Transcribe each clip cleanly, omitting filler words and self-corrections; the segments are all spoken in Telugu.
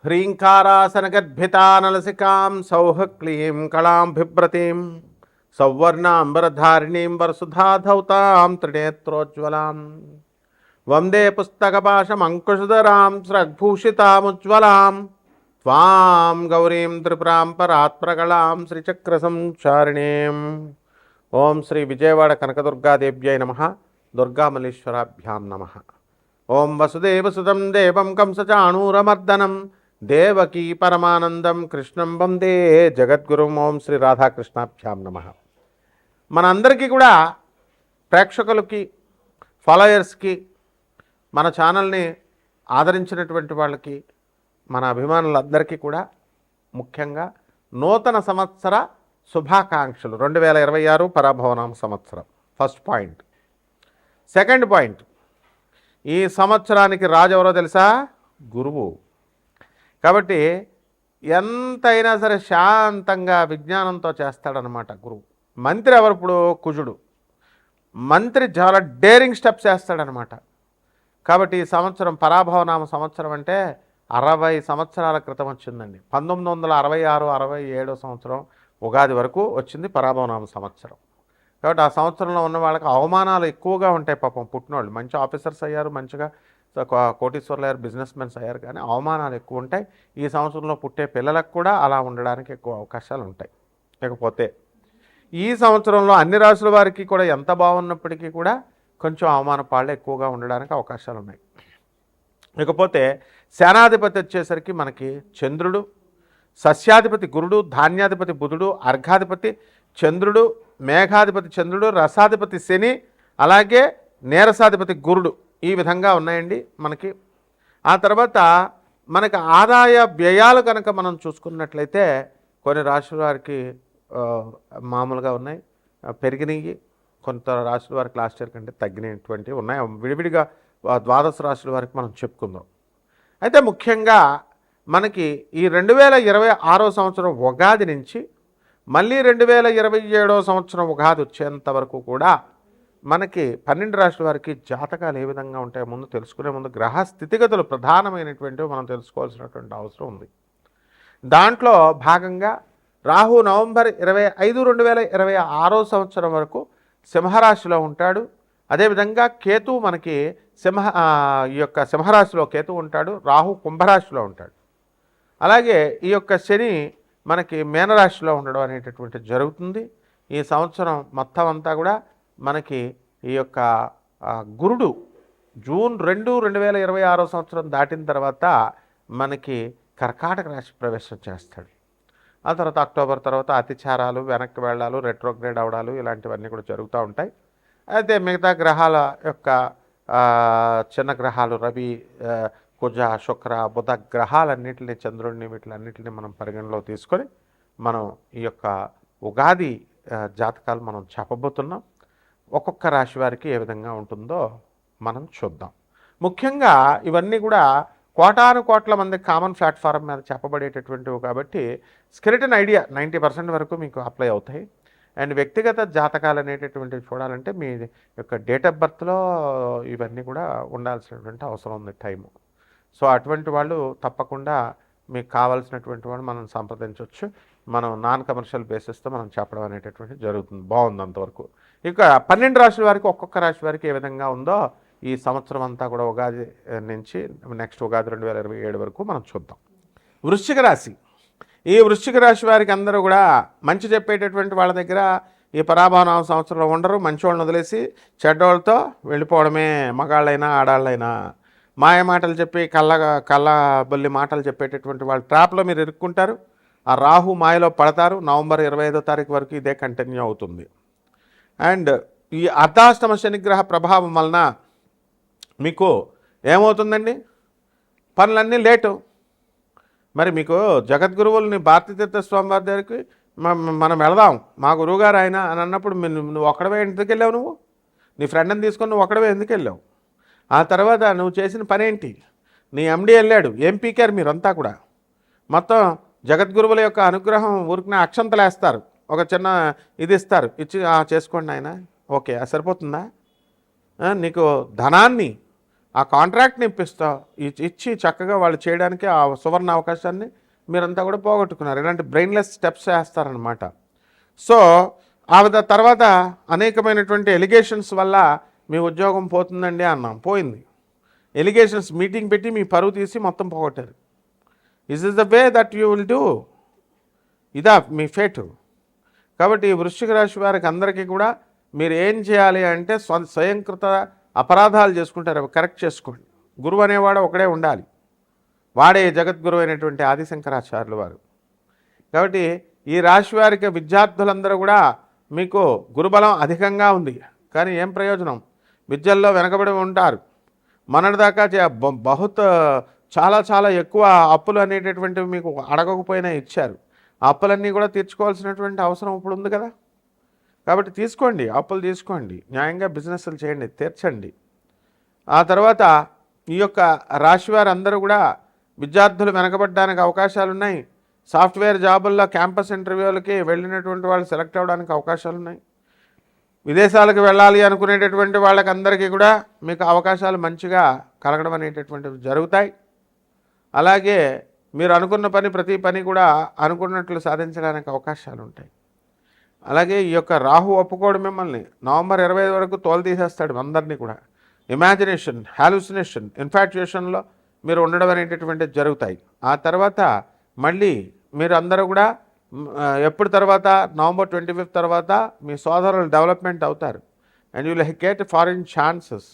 హ్రీంకారాసనగద్భితానలసికాం సౌహ క్లీం కళాం బిభ్రతీం సౌవర్ణాంబరధారిణీం వరసుధాధౌతాం త్రినేత్రోజ్వలాం వందే పుస్తకపాశమంకుశధరాం స్రగ్భూషితాముజ్వలాం త్వాం గౌరీం త్రిపురాం పరాత్ప్రకళాం శ్రీచక్రసంచారిణీం. ఓం శ్రీ విజయవాడ కనకదుర్గాదేవ్యై నమః. దుర్గామల్లీశ్వరాభ్యాం నమః. ఓం వసుదేవసుతం దేవం కంసచాణూరమర్దనం దేవకీ పరమానందం కృష్ణం వందే జగద్గురుం. ఓం శ్రీ రాధాకృష్ణాభ్యాం నమః. మనందరికీ కూడా ప్రేక్షకులకి, ఫాలోయర్స్కి, మన ఛానల్ని ఆదరించినటువంటి వాళ్ళకి, మన అభిమానులందరికీ కూడా ముఖ్యంగా నూతన సంవత్సర శుభాకాంక్షలు. 2026 పరాభవనామ సంవత్సరం ఫస్ట్ పాయింట్. సెకండ్ పాయింట్, ఈ సంవత్సరానికి రాజు ఎవరో తెలుసా? గురువు. కాబట్టి ఎంతైనా సరే శాంతంగా విజ్ఞానంతో చేస్తాడనమాట గురువు. మంత్రి ఎవరు? ఇప్పుడు కుజుడు. మంత్రి చాలా డేరింగ్ స్టెప్స్ చేస్తాడనమాట. కాబట్టి ఈ సంవత్సరం పరాభవనామ సంవత్సరం అంటే 60 సంవత్సరాల క్రితం వచ్చిందండి. 1966, 67 సంవత్సరం ఉగాది వరకు వచ్చింది పరాభవనామ సంవత్సరం. కాబట్టి ఆ సంవత్సరంలో ఉన్న వాళ్ళకి అవమానాలు ఎక్కువగా ఉంటాయి. పాపం పుట్టినోళ్ళు మంచి ఆఫీసర్స్ అయ్యారు, మంచిగా కోటీశ్వర్లు అయ్యారు, బిజినెస్ మెన్స్ అయ్యారు, కానీ అవమానాలు ఎక్కువ ఉంటాయి. ఈ సంవత్సరంలో పుట్టే పిల్లలకు కూడా అలా ఉండడానికి ఎక్కువ అవకాశాలు ఉంటాయి. లేకపోతే ఈ సంవత్సరంలో అన్ని రాసుల వారికి కూడా ఎంత బాగున్నప్పటికీ కూడా కొంచెం అవమాన పాళ్ళు ఎక్కువగా ఉండడానికి అవకాశాలు ఉన్నాయి. ఇకపోతే సేనాధిపతి వచ్చేసరికి మనకి చంద్రుడు, సస్యాధిపతి గురుడు, ధాన్యాధిపతి బుధుడు, అర్ఘాధిపతి చంద్రుడు, మేఘాధిపతి చంద్రుడు, రసాధిపతి శని, అలాగే నీరసాధిపతి గురుడు. ఈ విధంగా ఉన్నాయండి మనకి. ఆ తర్వాత మనకి ఆదాయ వ్యయాలు కనుక మనం చూసుకున్నట్లయితే కొన్ని రాశుల వారికి మామూలుగా ఉన్నాయి, పెరిగినాయి. కొంత రాశుల వారికి లాస్ట్ ఇయర్ కంటే తగ్గినటువంటివి ఉన్నాయి. విడివిడిగా 12 రాశుల వారికి మనం చెప్పుకుందాం. అయితే ముఖ్యంగా మనకి ఈ 2026 సంవత్సరం ఉగాది నుంచి మళ్ళీ 2027 సంవత్సరం ఉగాది వచ్చేంత వరకు కూడా మనకి 12 రాశుల వారికి జాతకాలు ఏ విధంగా ఉంటాయో ముందు తెలుసుకునే ముందు గ్రహ స్థితిగతులు ప్రధానమైనటువంటివి మనం తెలుసుకోవాల్సినటువంటి అవసరం ఉంది. దాంట్లో భాగంగా రాహు నవంబర్ 25, 2026 సంవత్సరం వరకు సింహరాశిలో ఉంటాడు. అదేవిధంగా కేతు మనకి ఈ యొక్క సింహరాశిలో కేతు ఉంటాడు, రాహు కుంభరాశిలో ఉంటాడు. అలాగే ఈ యొక్క శని మనకి మీనరాశిలో ఉండడం అనేటటువంటి జరుగుతుంది. ఈ సంవత్సరం మొత్తం అంతా కూడా మనకి ఈ యొక్క గురుడు జూన్ 2, 2026 సంవత్సరం దాటిన తర్వాత మనకి కర్కాటక రాశి ప్రవేశం చేస్తాడు. ఆ తర్వాత అక్టోబర్ తర్వాత అతిచారాలు, వెనక్కి వెళ్ళాలు, రెట్రోగ్రేడ్ అవడాలు ఇలాంటివన్నీ కూడా జరుగుతూ ఉంటాయి. అయితే మిగతా గ్రహాల యొక్క చిన్న గ్రహాలు రవి, కుజ, శుక్ర, బుధ గ్రహాలన్నింటినీ, చంద్రుడిని, వీటిలన్నింటినీ మనం పరిగణలో తీసుకొని మనం ఈ యొక్క ఉగాది జాతకాలు మనం చెప్పబోతున్నాం. ఒక్కొక్క రాశి వారికి ఏ విధంగా ఉంటుందో మనం చూద్దాం. ముఖ్యంగా ఇవన్నీ కూడా కోటాను కోట్ల మంది కామన్ ప్లాట్ఫారం మీద చెప్పబడేటటువంటివి కాబట్టి స్కెలిటన్ ఐడియా 90% వరకు మీకు అప్లై అవుతాయి. అండ్ వ్యక్తిగత జాతకాలు అనేటటువంటివి చూడాలంటే మీ యొక్క డేట్ ఆఫ్ బర్త్లో ఇవన్నీ కూడా ఉండాల్సినటువంటి అవసరం ఉంది టైము. సో అటువంటి వాళ్ళు తప్పకుండా మీకు కావాల్సినటువంటి వాళ్ళు మనం సంప్రదించవచ్చు. మనం నాన్ కమర్షియల్ బేసిస్తో మనం చెప్పడం అనేటటువంటిది జరుగుతుంది. బాగుంది అంతవరకు. ఇక 12 రాశుల వారికి ఒక్కొక్క రాశి వారికి ఏ విధంగా ఉందో ఈ సంవత్సరం అంతా కూడా ఉగాది నుంచి నెక్స్ట్ ఉగాది 2027 వరకు మనం చూద్దాం. వృశ్చిక రాశి. ఈ వృశ్చిక రాశి వారికి అందరూ కూడా మంచి చెప్పేటటువంటి వాళ్ళ దగ్గర ఈ పరాభవనామ సంవత్సరంలో ఉండరు. మంచి వాళ్ళని వదిలేసి చెడ్డవాళ్ళతో వెళ్ళిపోవడమే. మగాళ్ళైనా ఆడాళ్ళైనా మాయ మాటలు చెప్పి కళ్ళబొల్లి మాటలు చెప్పేటటువంటి వాళ్ళ ట్రాప్లో మీరు ఇరుక్కుంటారు. ఆ రాహు మాయలో పడతారు. నవంబర్ 25వ తారీఖు వరకు ఇదే కంటిన్యూ అవుతుంది. అండ్ ఈ అర్ధాష్టమ శనిగ్రహ ప్రభావం వలన మీకు ఏమవుతుందండి? పనులన్నీ లేటు. మరి మీకు జగద్గురువుల్ని భారతీతీర్థ స్వామి వారి దగ్గరికి మనం వెళదాం, మా గురువుగారు ఆయన అని అన్నప్పుడు నువ్వు ఒక్కడవే ఎందుకు వెళ్ళావు? నువ్వు నీ ఫ్రెండ్ని తీసుకొని నువ్వు ఒక్కడవే ఎందుకు వెళ్ళావు? ఆ తర్వాత నువ్వు చేసిన పని ఏంటి? నీ ఎండి వెళ్ళాడు, ఏం పీకారు మీరంతా కూడా? మొత్తం జగద్గురువుల యొక్క అనుగ్రహం ఊరికి అక్షంతలు వేస్తారు, ఒక చిన్న ఇది ఇస్తారు, ఇచ్చి చేసుకోండి ఆయన, ఓకే, అది సరిపోతుందా? నీకు ధనాన్ని ఆ కాంట్రాక్ట్ని ఇచ్చి చక్కగా వాళ్ళు చేయడానికి ఆ సువర్ణ అవకాశాన్ని మీరంతా కూడా పోగొట్టుకున్నారు. ఇలాంటి బ్రెయిన్లెస్ స్టెప్స్ వేస్తారనమాట. సో తర్వాత అనేకమైనటువంటి ఎలిగేషన్స్ వల్ల మీ ఉద్యోగం పోతుందండి అన్నాం, పోయింది. ఎలిగేషన్స్ మీటింగ్ పెట్టి మీ పరువు తీసి మొత్తం పోగొట్టారు. Is the way that you will do. ఇదా మీ ఫేటు. కాబట్టి వృశ్చిక రాశి వారికి అందరికీ కూడా మీరు ఏం చేయాలి అంటే స్వయంకృత అపరాధాలు చేసుకుంటారు, అవి కరెక్ట్ చేసుకోండి. గురువు అనేవాడు ఒకడే ఉండాలి, వాడే జగద్గురువు అయినటువంటి ఆదిశంకరాచార్యులు వారు. కాబట్టి ఈ రాశి వారికి విద్యార్థులందరూ కూడా మీకు గురుబలం అధికంగా ఉంది, కానీ ఏం ప్రయోజనం? విద్యల్లో వెనకబడి ఉంటారు. మొన్నటిదాకా చాలా ఎక్కువ అప్పులు అనేటటువంటివి మీకు అడగకపోయినా ఇచ్చారు. ఆ అప్పులన్నీ కూడా తీర్చుకోవాల్సినటువంటి అవసరం ఇప్పుడు ఉంది కదా. కాబట్టి తీసుకోండి, అప్పులు తీసుకోండి, న్యాయంగా బిజినెస్లు చేయండి, తీర్చండి. ఆ తర్వాత ఈ యొక్క రాశివారు అందరూ కూడా విద్యార్థులు వెనకబడడానికి అవకాశాలు ఉన్నాయి. సాఫ్ట్వేర్ జాబుల్లో క్యాంపస్ ఇంటర్వ్యూలకి వెళ్ళినటువంటి వాళ్ళు సెలెక్ట్ అవ్వడానికి అవకాశాలు ఉన్నాయి. విదేశాలకు వెళ్ళాలి అనుకునేటటువంటి వాళ్ళకందరికీ కూడా మీకు అవకాశాలు మంచిగా కలగడం అనేటటువంటివి జరుగుతాయి. అలాగే మీరు అనుకున్న ప్రతి పని కూడా అనుకున్నట్లు సాధించడానికి అవకాశాలు ఉంటాయి. అలాగే ఈ యొక్క రాహు ఒప్పుకోవడం మిమ్మల్ని నవంబర్ 25 వరకు తోలు తీసేస్తాడు అందరినీ కూడా. ఇమాజినేషన్, హాలుసినేషన్, ఇన్ఫాక్చుయేషన్లో మీరు ఉండడం అనేటటువంటివి జరుగుతాయి. ఆ తర్వాత మళ్ళీ మీరు అందరూ కూడా ఎప్పుడు తర్వాత నవంబర్ 25 తర్వాత మీ సోదరులు డెవలప్మెంట్ అవుతారు. And you will get foreign chances.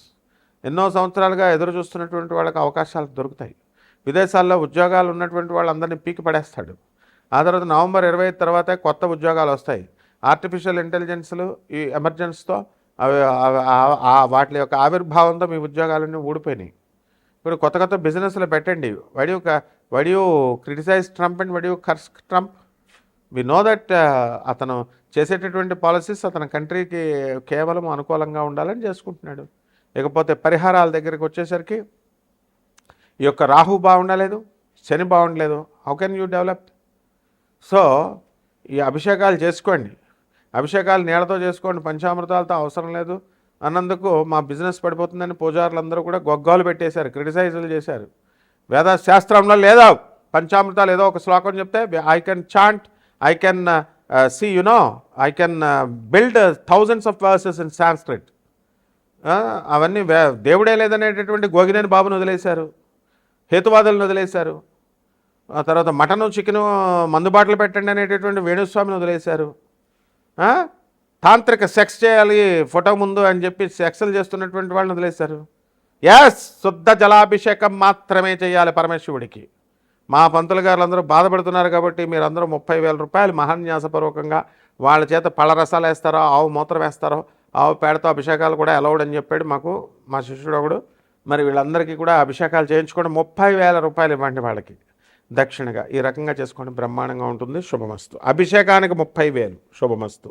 ఎన్నో సంవత్సరాలుగా ఎదురు చూస్తున్నటువంటి వాళ్ళకి అవకాశాలు దొరుకుతాయి. విదేశాల్లో ఉద్యోగాలు ఉన్నటువంటి వాళ్ళందరినీ పీకి పడేస్తాడు. ఆ తర్వాత నవంబర్ 25 తర్వాత కొత్త ఉద్యోగాలు వస్తాయి. ఆర్టిఫిషియల్ ఇంటెలిజెన్స్లు ఈ ఎమర్జెన్సీతో వాటి యొక్క ఆవిర్భావంతో మీ ఉద్యోగాలన్నీ ఊడిపోయినాయి. ఇప్పుడు కొత్త బిజినెస్లు పెట్టండి. Would you criticize Trump and would you curse Trump? We know that అతను చేసేటటువంటి పాలసీస్ అతని కంట్రీకి కేవలం అనుకూలంగా ఉండాలని చేసుకుంటున్నాడు. ఇకపోతే పరిహారాల దగ్గరికి వచ్చేసరికి ఈ యొక్క రాహు బాగుండలేదు, శని బాగుండలేదు. How can you develop? So ఈ అభిషేకాలు చేసుకోండి. అభిషేకాలు నీళ్ళతో చేసుకోండి, పంచామృతాలతో అవసరం లేదు అన్నందుకు మా బిజినెస్ పడిపోతుందని పూజారులందరూ కూడా గొగ్గాలు పెట్టేశారు, క్రిటిసైజులు చేశారు. వేద శాస్త్రంలో లేదా పంచామృతాలు ఏదో ఒక శ్లోకం చెప్తే I can chant, I can see I can build thousands of verses in Sanskrit. అవన్నీ దేవుడే లేదనేటటువంటి గోగినేని బాబును వదిలేశారు, హేతువాదులను వదిలేశారు. ఆ తర్వాత మటను చికెను మందుబాటలు పెట్టండి అనేటటువంటి వేణుస్వామిని వదిలేశారు. తాంత్రిక సెక్స్ చేయాలి ఫోటో ముందు అని చెప్పి సెక్స్లు చేస్తున్నటువంటి వాళ్ళని వదిలేశారు. శుద్ధ జలాభిషేకం మాత్రమే చేయాలి పరమేశ్వరుడికి. మా పంతులు గారు అందరూ బాధపడుతున్నారు కాబట్టి మీరందరూ 30,000 రూపాయలు మహాన్యాసపూర్వకంగా వాళ్ళ చేత పళ్ళ రసాలు వేస్తారో, ఆవు మూత్రం వేస్తారో, ఆవు పేడతో అభిషేకాలు కూడా అలౌడ్ అని చెప్పాడు మాకు మా శిష్యుడు ఒకడు. మరి వీళ్ళందరికీ కూడా అభిషేకాలు చేయించుకోండి. 30,000 రూపాయలు ఇవ్వండి వాళ్ళకి దక్షిణగా. ఈ రకంగా చేసుకోండి, బ్రహ్మాండంగా ఉంటుంది. శుభమస్తు. అభిషేకానికి 30,000 శుభమస్తు.